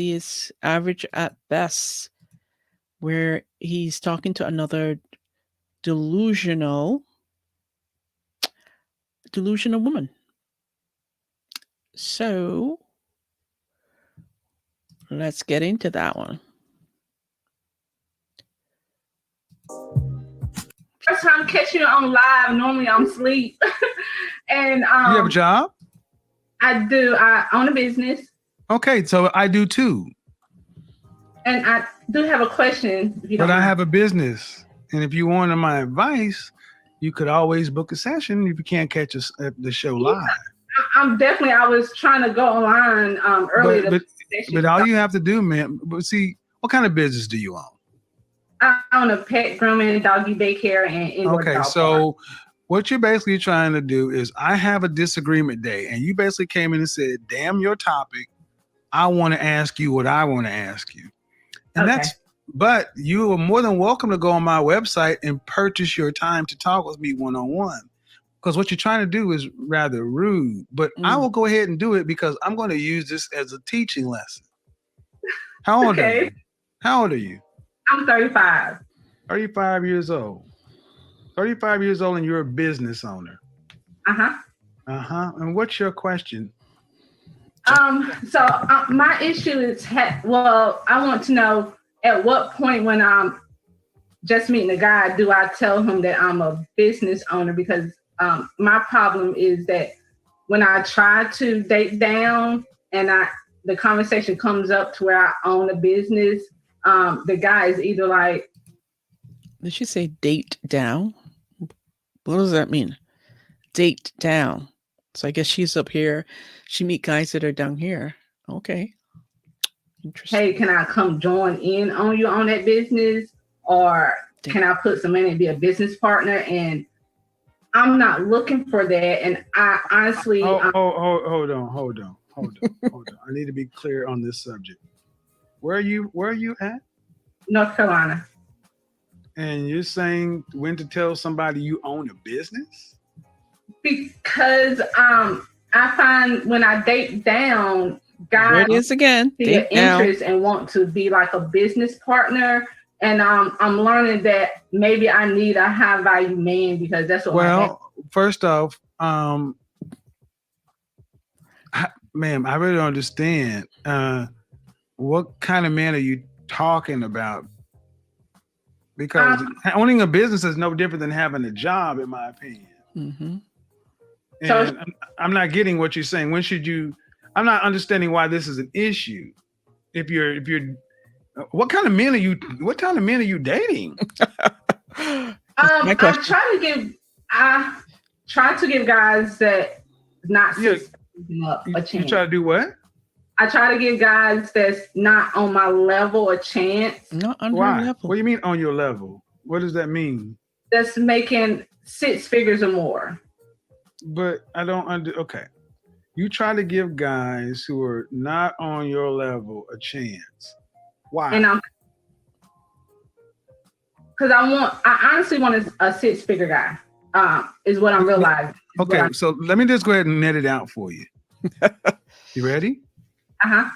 is average at best, where he's talking to another delusional woman. So let's get into that one. First time catching you on live. Normally I'm asleep. And You have a job? I do. I own a business. Okay, so I do too. And I do have a question. If you don't But I mind. have a business. And if you wanted my advice, you could always book a session if you can't catch us at the show live. I'm definitely. I was trying to go online earlier. But all you have to do, man. But see, what kind of business do you own? I own a pet grooming, doggy daycare, and indoor Okay, dog so what you're basically trying to do is I have a disagreement day, and you basically came in and said, "Damn your topic. I want to ask you what I want to ask you." And Okay. but you are more than welcome to go on my website and purchase your time to talk with me one-on-one. Because what you're trying to do is rather rude, but I will go ahead and do it because I'm going to use this as a teaching lesson. How old are you? How old are you? I'm 35. 35 years old. 35 years old and you're a business owner. Uh-huh. Uh-huh. And what's your question? So my issue is, I want to know at what point when I'm just meeting a guy, do I tell him that I'm a business owner? Because my problem is that when I try to date down and the conversation comes up to where I own a business, the guy is either like, did she say date down? What does that mean? Date down. So I guess she's up here. She meet guys that are down here. Okay. Interesting. Hey, can I come join in on you on that business? Or can I put some money and be a business partner? And I'm not looking for that. And I honestly... hold on. I need to be clear on this subject. Where are you at? North Carolina. And you're saying when to tell somebody you own a business? Because I find when I date down, guys see an interest and want to be like a business partner. And I'm learning that maybe I need a high value man because that's what first off, ma'am, I really don't understand. What kind of man are you talking about? Because owning a business is no different than having a job, in my opinion. Mm-hmm. And I'm not getting what you're saying. When should you? I'm not understanding why this is an issue. If you're, what kind of men are you? What kind of men are you dating? I try to give guys that not a chance. You try to do what? I try to give guys that's not on my level a chance. Not on your level. What do you mean on your level? What does that mean? That's making 6 figures or more. But I don't okay. You try to give guys who are not on your level a chance. Why? And because I honestly want a 6-figure guy. Is what I'm realizing. Okay, so let me just go ahead and net it out for you. You ready? Uh-huh.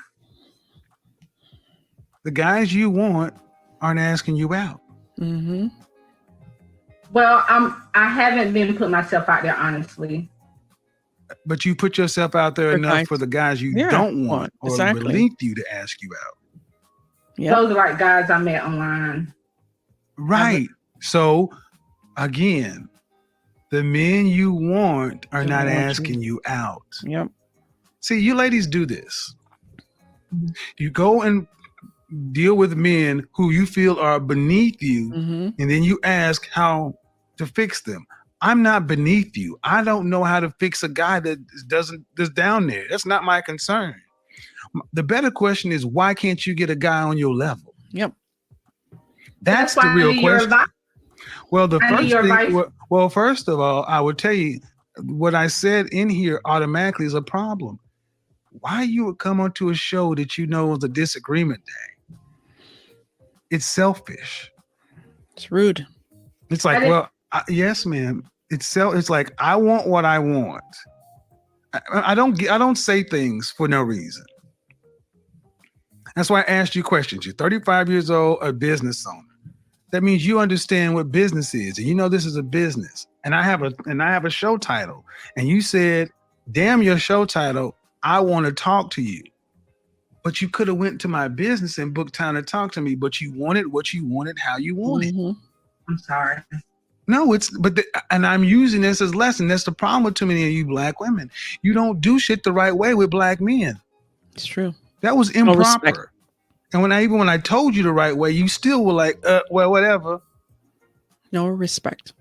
The guys you want aren't asking you out. Mm-hmm. Well, I haven't been putting myself out there, honestly. But you put yourself out there enough for the guys you don't want or beneath you to ask you out. Yep. Those are like guys I met online. Right. So, again, the men you want are not asking you out. Yep. See, you ladies do this. You go and deal with men who you feel are beneath you, and then you ask how to fix them. I'm not beneath you. I don't know how to fix a guy that's down there. That's not my concern. The better question is, why can't you get a guy on your level? Yep. That's the real question. Well, first of all, I would tell you what I said in here automatically is a problem. Why you would come onto a show that you know is a disagreement day? It's selfish. It's rude. It's like, yes, ma'am. It's like, I want what I want. I don't say things for no reason. That's why I asked you questions. You're 35 years old, a business owner. That means you understand what business is, and you know this is a business. And I have a show title, and you said, "Damn your show title! I want to talk to you." But you could have went to my business and booked time to talk to me. But you wanted what you wanted, how you wanted. I'm sorry. No, and I'm using this as a lesson. That's the problem with too many of you black women. You don't do shit the right way with black men. It's true. That was No respect. improper. And when I told you the right way, you still were like, well, whatever. No respect.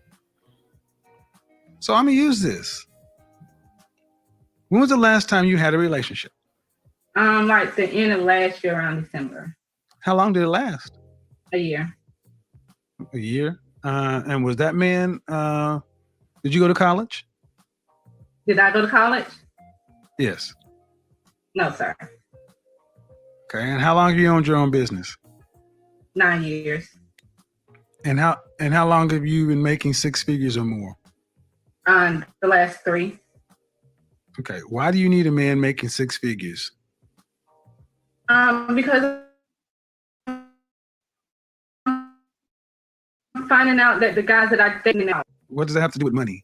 So I'm gonna use this. When was the last time you had a relationship? Like the end of last year around December. How long did it last? A year. A year. And was that man? Did you go to college? Did I go to college? Yes. No, sir. Okay. And how long have you owned your own business? 9 years. And how long have you been making six figures or more? The last 3. Okay. Why do you need a man making six figures? Because I'm finding out that the guys that I dating now. What does that have to do with money?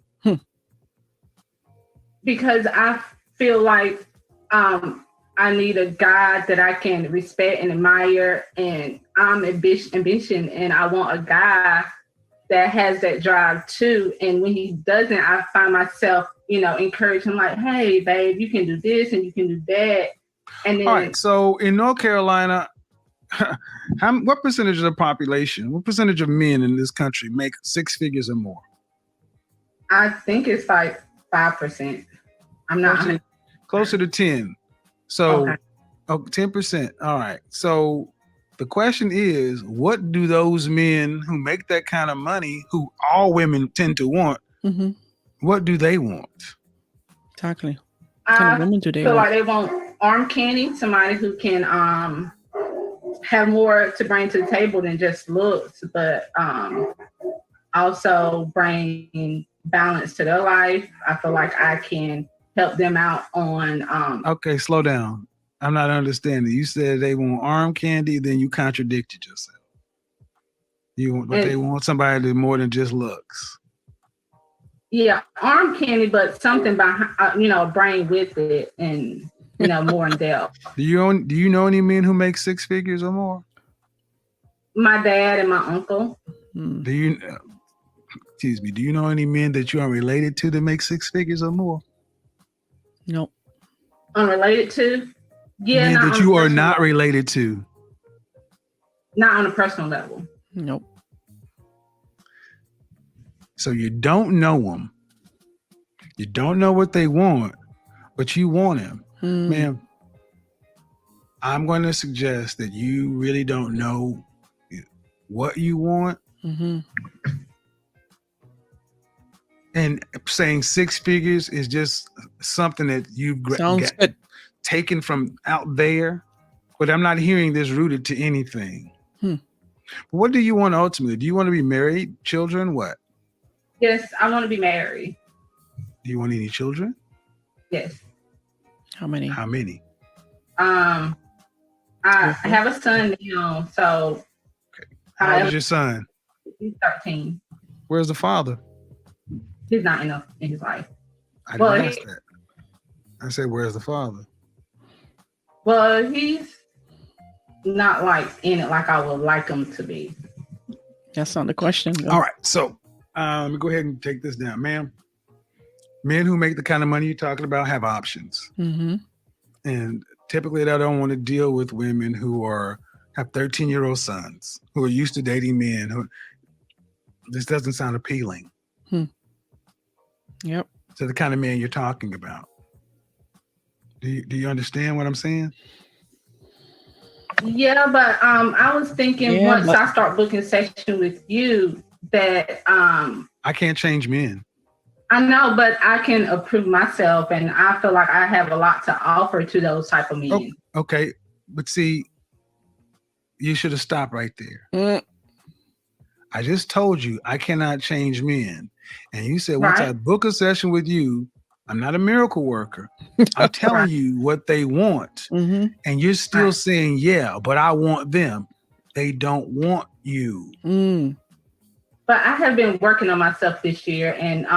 Because I feel like I need a guy that I can respect and admire, and I'm ambition, and I want a guy that has that drive too. And when he doesn't, I find myself, encourage him like, "Hey, babe, you can do this and you can do that." And then, all right. So in North Carolina, what percentage of the population, what percentage of men in this country make six figures or more? I think it's like 5%. I'm not closer to 10. So, okay. 10%. All right. So the question is, what do those men who make that kind of money, who all women tend to want, what do they want? Exactly. What kind of women do they feel want? Like they want arm candy, somebody who can have more to bring to the table than just looks, but also bring balance to their life. I feel like I can help them out on okay, slow down. I'm not understanding. You said they want arm candy, then you contradicted yourself. They want somebody that more than just looks. Yeah, arm candy, but something behind, brain with it, and more in depth. Do you know any men who make six figures or more? My dad and my uncle. Do you know any men that you are related to that make six figures or more? Nope. Unrelated to? Yeah, men that you are not related to. Not on a personal level. Nope. So you don't know them. You don't know what they want, but you want them. Ma'am, I'm going to suggest that you really don't know what you want. And saying six figures is just something that you've taken from out there. But I'm not hearing this rooted to anything. What do you want ultimately? Do you want to be married, children, what? Yes, I want to be married. Do you want any children? Yes. How many? I have a son now, so. Okay. How old is your son? He's 13. Where's the father? He's not in his life. I didn't ask that. I said, where's the father? Well, he's not like in it like I would like him to be. That's not the question. Though. All right. So let me go ahead and take this down, ma'am. Men who make the kind of money you're talking about have options. And typically they don't want to deal with women who have 13-year-old sons who are used to dating men. This doesn't sound appealing. Yep. To the kind of man you're talking about. Do you understand what I'm saying? Yeah, but I was thinking once I start booking session with you that I can't change men. I know, but I can approve myself, and I feel like I have a lot to offer to those type of men. Oh, okay, but see, you should have stopped right there. I just told you I cannot change men, and you said once I book a session with you, I'm not a miracle worker. I'm telling you what they want. Mm-hmm. And you're still saying, yeah, but I want them. They don't want you. Mm. But I have been working on myself this year and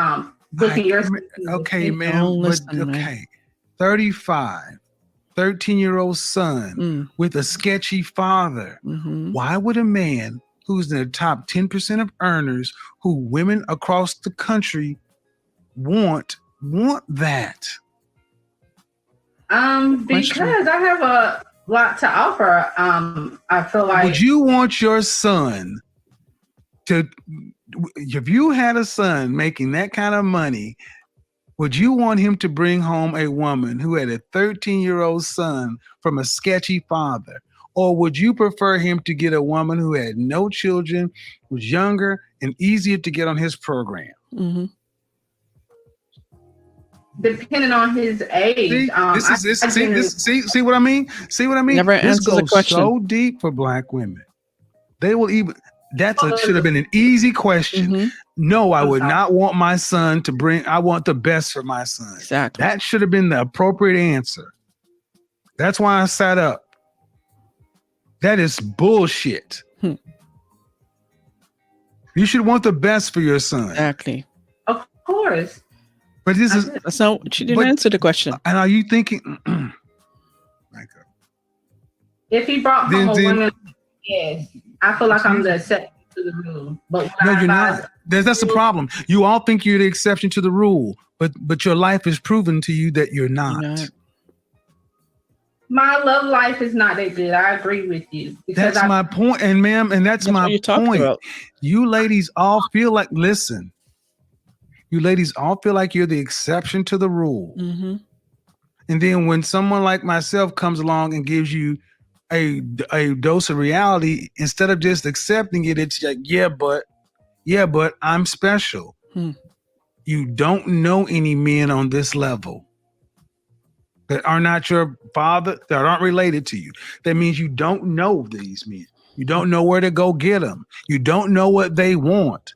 booking your. Okay, ma'am. Don't But listen, man. okay. 35, 13-year-old son with a sketchy father. Mm-hmm. Why would a man who's in the top 10% of earners, who women across the country want that? Because I have a lot to offer. I feel like. Would you want your son to, if you had a son making that kind of money, would you want him to bring home a woman who had a 13-year-old son from a sketchy father? Or would you prefer him to get a woman who had no children, was younger, and easier to get on his program? Mm-hmm. Depending on his age. See what I mean? See what I mean? Never This answers the goes question. so deep for Black women. They will even. Should have been an easy question. Mm-hmm. No, I would not want my son to bring. I want the best for my son. Exactly. That should have been the appropriate answer. That's why I sat up. That is bullshit. You should want the best for your son. Exactly. Of course. But this is. So she didn't answer the question. And are you thinking? If he brought home a woman, yes, I feel like I'm the exception to the rule. But no, you're not. That's the problem. You all think you're the exception to the rule, but your life is proven to you that you're not. My love life is not that good. I agree with you. That's my point, and ma'am, and that's my point. About. You ladies all feel like, listen, you ladies all feel like you're the exception to the rule. Mm-hmm. And then when someone like myself comes along and gives you a dose of reality, instead of just accepting it, it's like, yeah, but I'm special. You don't know any men on this level that are not your father, that aren't related to you. That means you don't know these men. You don't know where to go get them. You don't know what they want.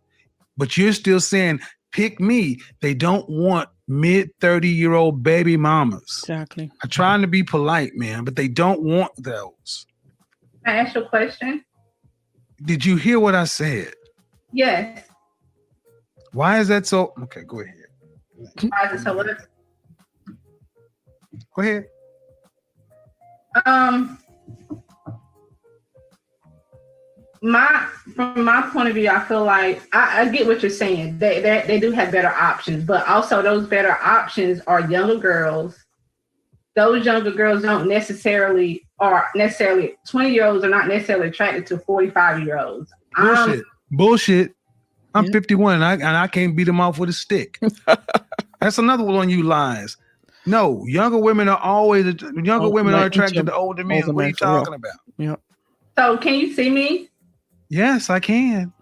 But you're still saying, pick me. They don't want mid-30-year-old baby mamas. Exactly. I'm trying to be polite, man, but they don't want those. Can I ask you a question? Did you hear what I said? Yes. Why is that so? Okay, go ahead. Why is it so what? Go ahead. From my point of view, I feel like I get what you're saying. They do have better options, but also those better options are younger girls. Those younger girls don't necessarily 20-year-olds are not necessarily attracted to 45-year-olds. Bullshit. I'm 51 and I can't beat them off with a stick. That's another one on you lies. No, younger women are attracted to older men. What are you talking about? Yeah. So can you see me? Yes, I can.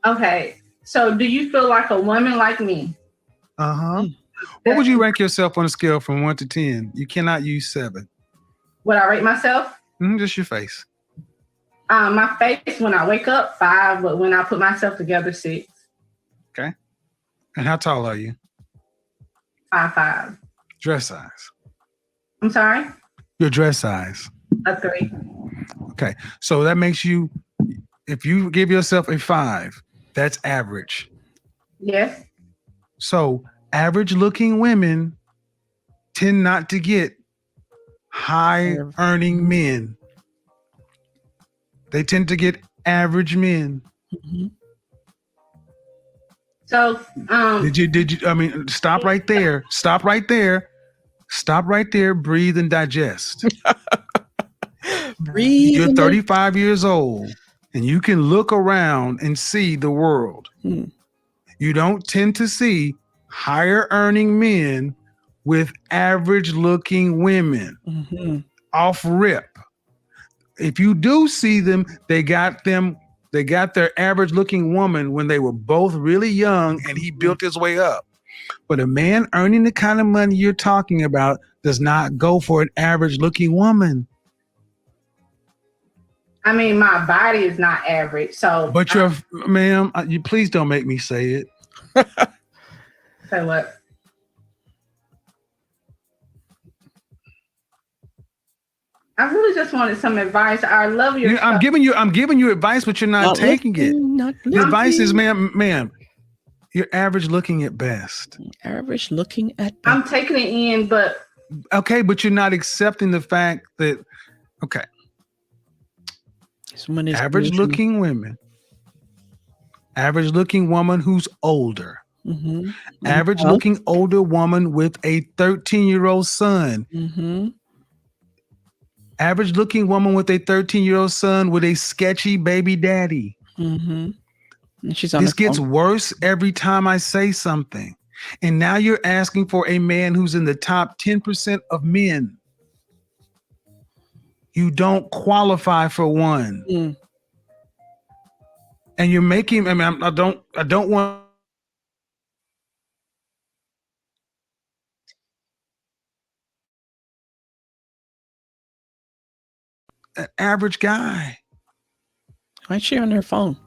Okay. So do you feel like a woman like me? Uh-huh. What would you rank yourself on a scale from 1 to 10? You cannot use 7. Would I rate myself? Just your face. My face when I wake up, 5, but when I put myself together, 6. Okay. And how tall are you? 5'5". Dress size. I'm sorry? Your dress size. A 3. Okay. So that makes you, if you give yourself a 5, that's average. Yes. So average looking women tend not to get high earning men. They tend to get average men. Mm-hmm. So stop right there. Stop right there. Stop right there. Breathe and digest. Breathe. You're 35 years old and you can look around and see the world. You don't tend to see higher earning men with average looking women off rip. If you do see them, they got their average looking woman when they were both really young and he built his way up. But a man earning the kind of money you're talking about does not go for an average looking woman. I mean, my body is not average. So, but ma'am, you please don't make me say it. Say what? I really just wanted some advice. I love your I'm giving you advice, but you're not taking it. Not The advice is, listening. ma'am, you're average looking at best. Average looking at best. I'm taking it in, but okay, but you're not accepting the fact that Someone is average looking women, average looking woman who's older, average looking older woman with a 13-year-old son, average looking woman with a 13-year-old son with a sketchy baby daddy. And she's on this gets worse every time I say something. And now you're asking for a man who's in the top 10% of men. You don't qualify for one. And you're making, I don't want an average guy. Why is she on her phone?